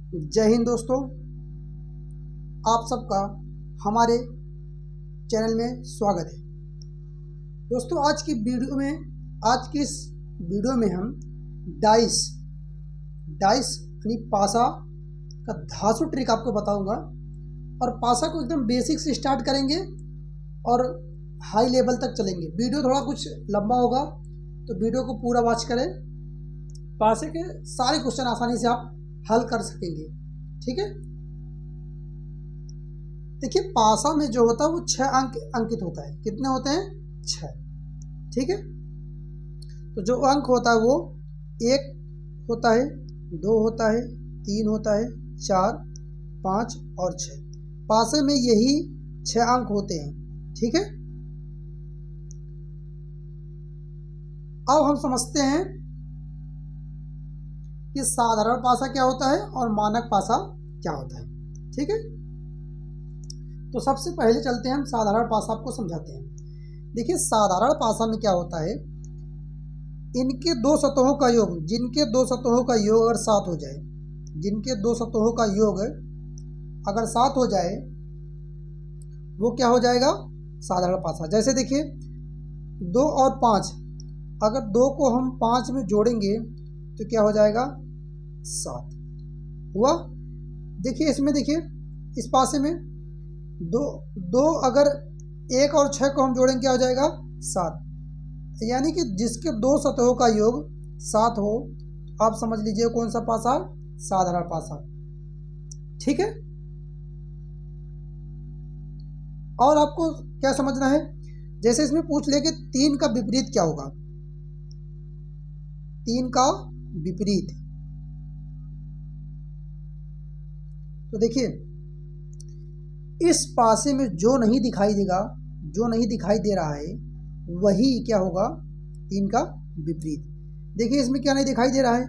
जय हिंद दोस्तों, आप सबका हमारे चैनल में स्वागत है। दोस्तों आज की इस वीडियो में हम डाइस यानी पासा का धांसू ट्रिक आपको बताऊंगा। और पासा को एकदम बेसिक से स्टार्ट करेंगे और हाई लेवल तक चलेंगे। वीडियो थोड़ा कुछ लंबा होगा तो वीडियो को पूरा वॉच करें। पासे के सारे क्वेश्चन आसानी से आप हल कर सकेंगे। ठीक है, देखिए पासा में जो होता है वो 6 अंक अंकित होता है। कितने होते हैं? 6। ठीक है, तो जो अंक होता है वो 1 होता है, 2 होता है, 3 होता है, 4, 5 और 6। पासे में यही 6 अंक होते हैं। ठीक है, अब हम समझते हैं कि साधारण पासा क्या होता है और मानक पासा क्या होता है। ठीक है, तो सबसे पहले चलते हैं हम साधारण पासा आपको समझाते हैं। देखिए साधारण पासा में क्या होता है, इनके दो सतहों का योग, जिनके दो सतहों का योग अगर 7 हो जाए, जिनके दो सतहों का योग अगर 7 हो जाए वो क्या हो जाएगा? साधारण पासा। जैसे देखिए 2 और 5, अगर 2 को हम 5 में जोड़ेंगे तो क्या हो जाएगा? 7 हुआ। देखिए इसमें, देखिए इस पासे में 2 अगर 1 और 6 को हम जोड़ेंगे क्या हो जाएगा? 7। यानी कि जिसके दो सतहों का योग 7 हो, आप समझ लीजिए कौन सा पासा? साधारण पासा। ठीक है, और आपको क्या समझना है, जैसे इसमें पूछ ले कि 3 का विपरीत क्या होगा? 3 का विपरीत, तो देखिए इस पासे में जो नहीं दिखाई देगा, जो नहीं दिखाई दे रहा है वही क्या होगा? 3 का विपरीत। देखिए इसमें क्या नहीं दिखाई दे रहा है?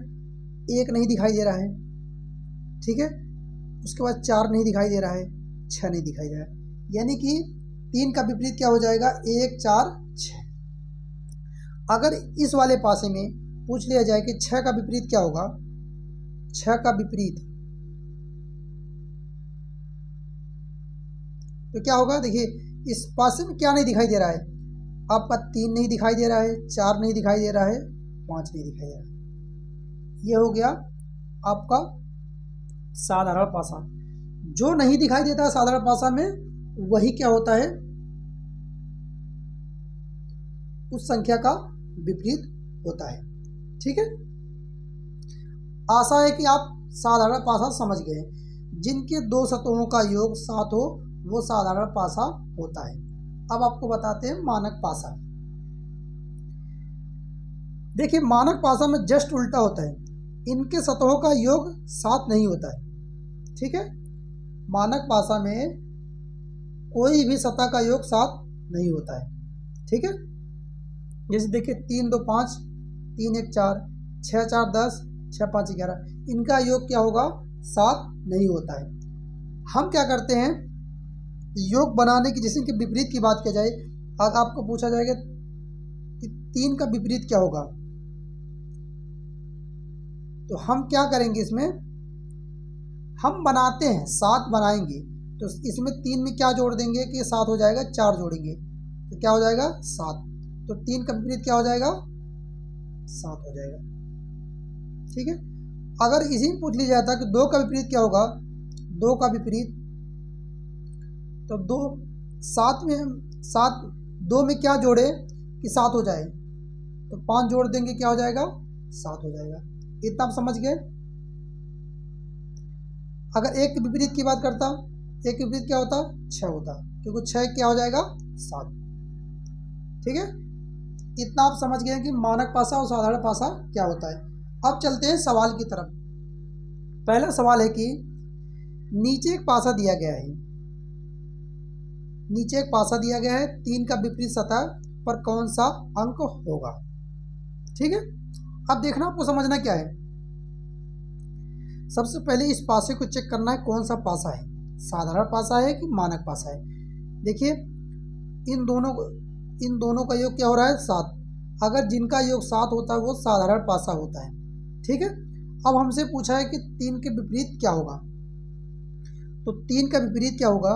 1 नहीं दिखाई दे रहा है। ठीक है, उसके बाद 4 नहीं दिखाई दे रहा है, 6 नहीं दिखाई दे रहा है। यानी कि 3 का विपरीत क्या हो जाएगा? 1, 4, 6। अगर इस वाले पासे में पूछ लिया जाए कि 6 का विपरीत क्या होगा? 6 का विपरीत तो क्या होगा? देखिए इस पासे में क्या नहीं दिखाई दे रहा है आपका? 3 नहीं दिखाई दे रहा है, 4 नहीं दिखाई दे रहा है, 5 नहीं दिखाई दे रहा है। ये हो गया आपका साधारण पासा। जो नहीं दिखाई देता साधारण पासा में वही क्या होता है? उस संख्या का विपरीत होता है। ठीक है, आशा है कि आप साधारण पासा समझ गए। जिनके दो सतहों का योग 7 हो वो साधारण पासा होता है। अब आपको बताते हैं मानक पासा। देखिए मानक पासा में जस्ट उल्टा होता है, इनके सतहों का योग 7 नहीं होता है। ठीक है, मानक पासा में कोई भी सतह का योग 7 नहीं होता है। ठीक है, जैसे देखिए 3, 2, 5, 3, 1, 4, 6, 4, 10, 6, 5, 11, इनका योग क्या होगा? 7 नहीं होता है। हम क्या करते हैं, योग बनाने की, जैसे इनके विपरीत की बात की जाए, अगर आपको पूछा जाएगा कि 3 का विपरीत क्या होगा, तो हम क्या करेंगे, इसमें हम बनाते हैं 7 बनाएंगे, तो इसमें 3 में क्या जोड़ देंगे कि 7 हो जाएगा? 4 जोड़ेंगे तो क्या हो जाएगा? 7। तो 3 का विपरीत क्या हो जाएगा? 7 हो जाएगा। ठीक है, अगर इसी में पूछ लिया जाता कि 2 का विपरीत क्या होगा? 2 का विपरीत तो 2 7 में क्या जोड़े कि 7 हो जाए? तो 5 जोड़ देंगे क्या हो जाएगा? 7 हो जाएगा। इतना आप समझ गए। अगर 1 के विपरीत की बात करता, 1 के विपरीत क्या होता? 6 होता, क्योंकि 6 क्या हो जाएगा? 7। ठीक है, इतना आप समझ गए कि मानक पासा और साधारण पासा क्या होता है। अब चलते हैं सवाल की तरफ। पहला सवाल है कि नीचे एक पासा दिया गया है, नीचे एक पासा दिया गया है, 3 का विपरीत सतह पर कौन सा अंक होगा? ठीक है, अब देखना आपको समझना क्या है। सबसे पहले इस पासे को चेक करना है कौन सा पासा है, साधारण पासा है कि मानक पासा है। देखिए इन दोनों का योग क्या हो रहा है? 7। अगर जिनका योग 7 होता है वो साधारण पासा होता है। ठीक है, अब हमसे पूछा है कि 3 के विपरीत क्या होगा। तो 3 का विपरीत क्या होगा,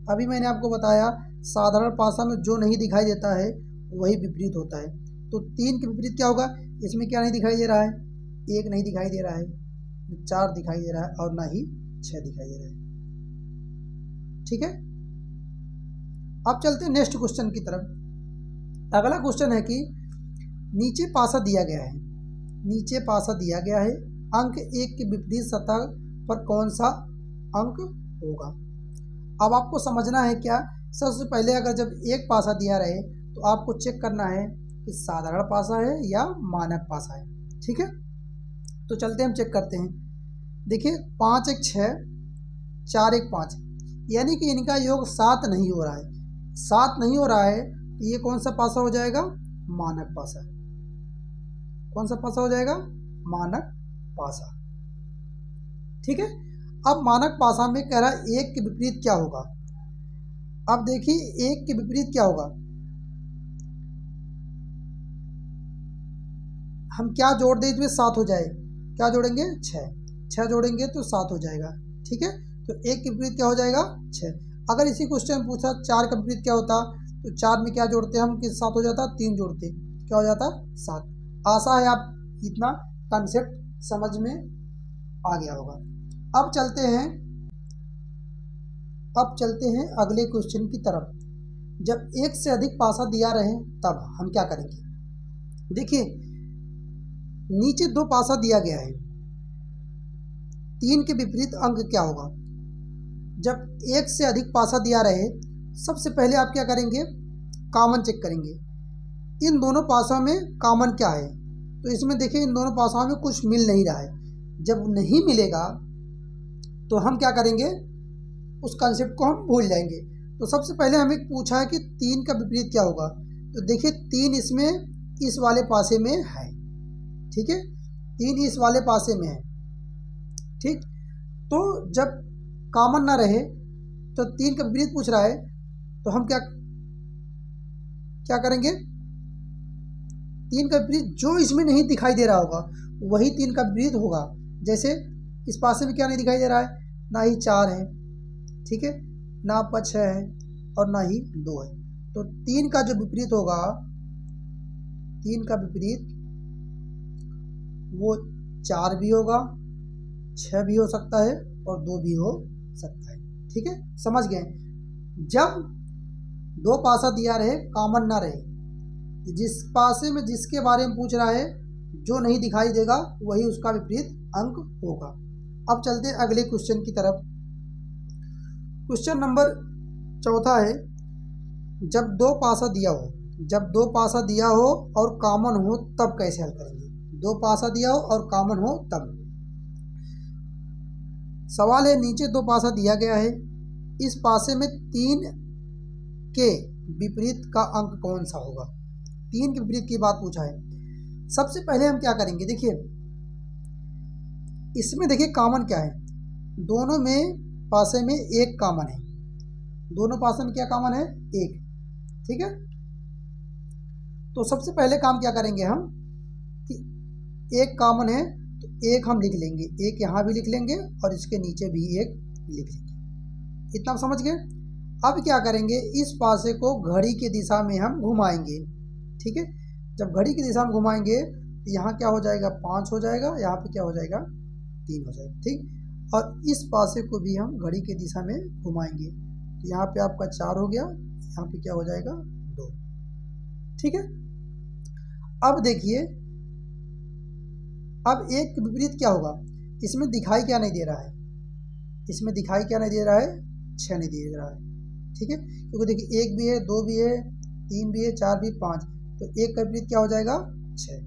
अभी मैंने आपको बताया साधारण पासा में जो नहीं दिखाई देता है वही विपरीत होता है। तो 3 के विपरीत क्या होगा, इसमें क्या नहीं दिखाई दे रहा है, 1 नहीं दिखाई दे रहा है, 4 दिखाई दे रहा है और ना ही 6 दिखाई दे रहा है। ठीक है, अब चलते हैं नेक्स्ट क्वेश्चन की तरफ। अगला क्वेश्चन है कि नीचे पासा दिया गया है, नीचे पासा दिया गया है, अंक 1 के विपरीत सतह पर कौन सा अंक होगा। अब आपको समझना है क्या, सबसे पहले अगर जब एक पासा दिया रहे तो आपको चेक करना है कि साधारण पासा है या मानक पासा है। ठीक है, तो चलते हम चेक करते हैं। देखिए 5 1 6, 4 1 5, यानी कि इनका योग 7 नहीं हो रहा है। 7 नहीं हो रहा है तो ये कौन सा पासा हो जाएगा, मानक पासा। कौन सा पासा हो जाएगा, मानक पासा। ठीक है, अब मानक पासा में कह रहा है 1 के विपरीत क्या होगा। अब देखिए 1 के विपरीत क्या होगा, हम क्या जोड़ दें इसमें 7 हो जाए, क्या जोड़ेंगे 6, 6 जोड़ेंगे तो 7 हो जाएगा। ठीक है, तो 1 के विपरीत क्या हो जाएगा 6। अगर इसी क्वेश्चन में पूछा 4 का विपरीत क्या होता, तो 4 में क्या जोड़ते हम कि 7 हो जाता, 3 जोड़ते क्या हो जाता 7। आशा है आप इतना कंसेप्ट समझ में आ गया होगा। अब चलते हैं अगले क्वेश्चन की तरफ। जब 1 से अधिक पासा दिया रहे तब हम क्या करेंगे। देखिए नीचे 2 पासा दिया गया है, 3 के विपरीत अंक क्या होगा। जब 1 से अधिक पासा दिया रहे, सबसे पहले आप क्या करेंगे, कॉमन चेक करेंगे। इन दोनों पासों में कॉमन क्या है, तो इसमें देखिए इन दोनों पासों में कुछ मिल नहीं रहा है। जब नहीं मिलेगा तो हम क्या करेंगे, उस कंसेप्ट को हम भूल जाएंगे। तो सबसे पहले हमें पूछा है कि 3 का विपरीत क्या होगा, तो देखिए 3 इसमें इस वाले पासे में है। ठीक है, 3 इस वाले पासे में है। ठीक, तो जब कॉमन ना रहे तो 3 का विपरीत पूछ रहा है, तो हम क्या करेंगे, 3 का विपरीत जो इसमें नहीं दिखाई दे रहा होगा वही 3 का विपरीत होगा। जैसे इस पासे में क्या नहीं दिखाई दे रहा है, ना ही 4 है, ठीक है, ना आपका 6 है और ना ही 2 है। तो 3 का जो विपरीत होगा, 3 का विपरीत वो 4 भी होगा, 6 भी हो सकता है और 2 भी हो सकता है। ठीक है, समझ गए। जब 2 पासा दिया रहे, कॉमन ना रहे, जिस पासे में जिसके बारे में पूछ रहा है जो नहीं दिखाई देगा वही उसका विपरीत अंक होगा। अब चलते हैं अगले क्वेश्चन की तरफ। क्वेश्चन नंबर 4 है, जब 2 पासा दिया हो, जब 2 पासा दिया हो और कॉमन हो तब कैसे हल करेंगे। 2 पासा दिया हो और कॉमन हो तब। सवाल है, नीचे 2 पासा दिया गया है, इस पासे में 3 के विपरीत का अंक कौन सा होगा। 3 के विपरीत की बात पूछा है। सबसे पहले हम क्या करेंगे, देखिए इसमें देखिए कॉमन क्या है, दोनों में पासे में 1 कॉमन है, दोनों पासे में क्या कॉमन है 1। ठीक है, तो सबसे पहले काम क्या करेंगे हम कि 1 कॉमन है तो 1 हम लिख लेंगे, 1 यहाँ भी लिख लेंगे और इसके नीचे भी 1 लिख लेंगे। इतना समझ गए। अब क्या करेंगे, इस पासे को घड़ी की दिशा में हम घुमाएंगे। ठीक है, जब घड़ी की दिशा में घुमाएंगे तो यहाँ क्या हो जाएगा 5 हो जाएगा, यहाँ पे क्या हो जाएगा 3 हो जाएगा। ठीक, और इस पासे को भी हम घड़ी की दिशा में घुमाएंगे तो यहाँ पे आपका 4 हो गया, यहाँ पे क्या हो जाएगा 2। ठीक है, अब देखिए अब 1 के विपरीत क्या होगा, इसमें दिखाई क्या नहीं दे रहा है, इसमें दिखाई क्या नहीं दे रहा है 6 नहीं दे रहा है। ठीक है, क्योंकि देखिए 1 भी है, 2 भी है, 3 भी है, 4 भी, 5, तो 1 का विपरीत क्या हो जाएगा 6।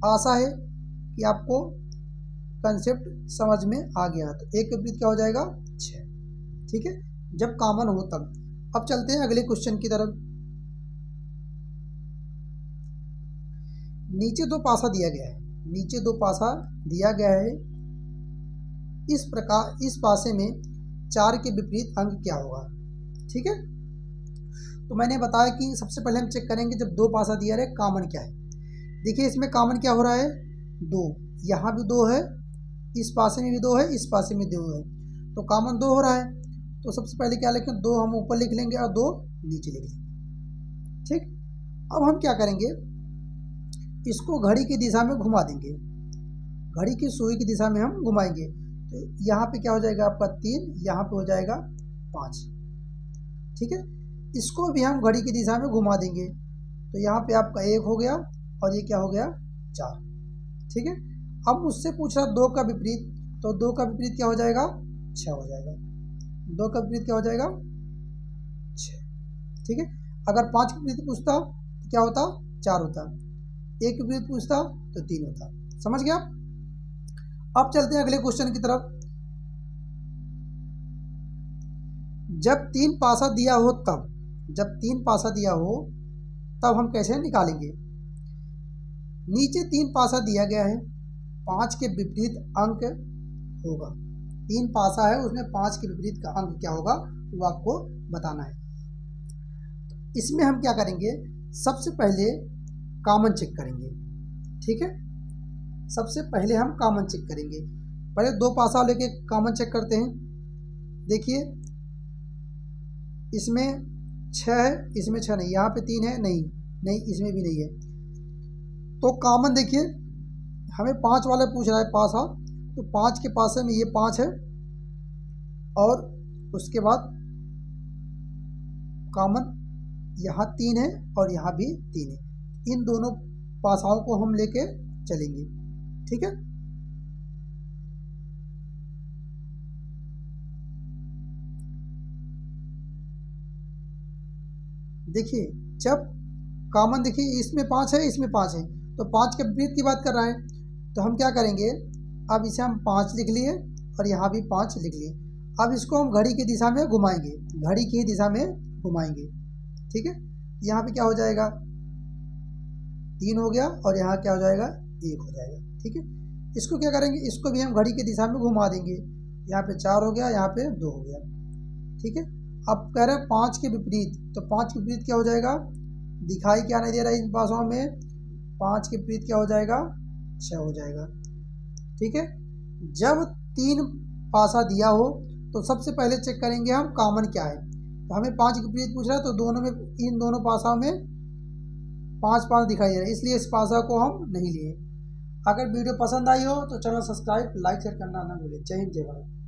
आशा है कि आपको कंसेप्ट समझ में आ गया। तो 1 का विपरीत क्या हो जाएगा 6। ठीक है, जब कॉमन हो तब। अब चलते हैं अगले क्वेश्चन की तरफ। नीचे 2 पासा दिया गया है, नीचे 2 पासा दिया गया है, इस प्रकार इस पासे में 4 के विपरीत अंक क्या होगा। ठीक है, तो मैंने बताया कि सबसे पहले हम चेक करेंगे जब 2 पासा दिया रहे कॉमन क्या है। देखिए इसमें कॉमन क्या हो रहा है, 2, यहाँ भी 2 है, इस पासे में भी 2 है, इस पासे में 2 है, तो कॉमन 2 हो रहा है। तो सबसे पहले क्या लिखें, 2 हम ऊपर लिख लेंगे और 2 नीचे लिख लेंगे। ठीक, अब हम क्या करेंगे, इसको घड़ी की दिशा में घुमा देंगे, घड़ी की सुई की दिशा में हम घुमाएंगे। तो यहाँ पे क्या हो जाएगा आपका 3, यहाँ पे हो जाएगा 5। ठीक है, इसको भी हम घड़ी की दिशा में घुमा देंगे, तो यहाँ पे आपका 1 हो गया और ये क्या हो गया 4। ठीक है, अब मुझसे पूछ रहा 2 का विपरीत, तो 2 का विपरीत क्या हो जाएगा 6 हो जाएगा। 2 का विपरीत क्या हो जाएगा 6। ठीक है, अगर 5 का विपरीत पूछता तो क्या होता 4 होता, 1 का विपरीत पूछता तो 3 होता। समझ गया। अब चलते हैं अगले क्वेश्चन की तरफ। जब 3 पासा दिया हो तब, जब 3 पासा दिया हो तब हम कैसे निकालेंगे। नीचे 3 पासा दिया गया है, 5 के विपरीत अंक होगा। 3 पासा है, उसमें 5 के विपरीत का अंक क्या होगा वो आपको बताना है। इसमें हम क्या करेंगे, सबसे पहले कॉमन चेक करेंगे। ठीक है, सबसे पहले हम कॉमन चेक करेंगे। पहले 2 पासा लेके कॉमन चेक करते हैं। देखिए इसमें 6 है, इसमें 6 नहीं, यहाँ पे 3 है, नहीं इसमें भी नहीं है। तो कॉमन देखिए हमें 5 वाले पूछ रहा है पासा, तो 5 के पासे में ये 5 है और उसके बाद कॉमन यहाँ 3 है और यहाँ भी 3 है। इन दोनों पासाओं को हम लेके चलेंगे। ठीक है, देखिए जब कॉमन, देखिए इसमें 5 है, इसमें 5 है, तो 5 के विपरीत की बात कर रहा है, तो हम क्या करेंगे, अब इसे हम 5 लिख लिए और यहाँ भी 5 लिख लिए। अब इसको हम घड़ी की दिशा में घुमाएंगे, घड़ी की दिशा में घुमाएंगे। ठीक है, यहाँ पे क्या हो जाएगा 3 हो गया और यहाँ क्या हो जाएगा 1 हो जाएगा। ठीक है, इसको क्या करेंगे, इसको भी हम घड़ी की दिशा में घुमा देंगे। यहाँ पे 4 हो गया, यहाँ पे 2 हो गया। ठीक है, अब कह रहे हैं 5 के विपरीत, तो 5 के विपरीत क्या हो जाएगा, दिखाई क्या नहीं दे रहा है इन पासों में, 5 के विपरीत क्या हो जाएगा 6 हो जाएगा। ठीक है, जब 3 पासा दिया हो तो सबसे पहले चेक करेंगे हम कॉमन क्या है। तो हमें 5 के विपरीत पूछ रहा है, तो दोनों में, इन दोनों पासाओं में 5 दिखाई दे रहा है, इसलिए इस पासा को हम नहीं लिए। अगर वीडियो पसंद आई हो तो चैनल सब्सक्राइब, लाइक, शेयर करना ना भूलें। जय हिंद, जय भारत।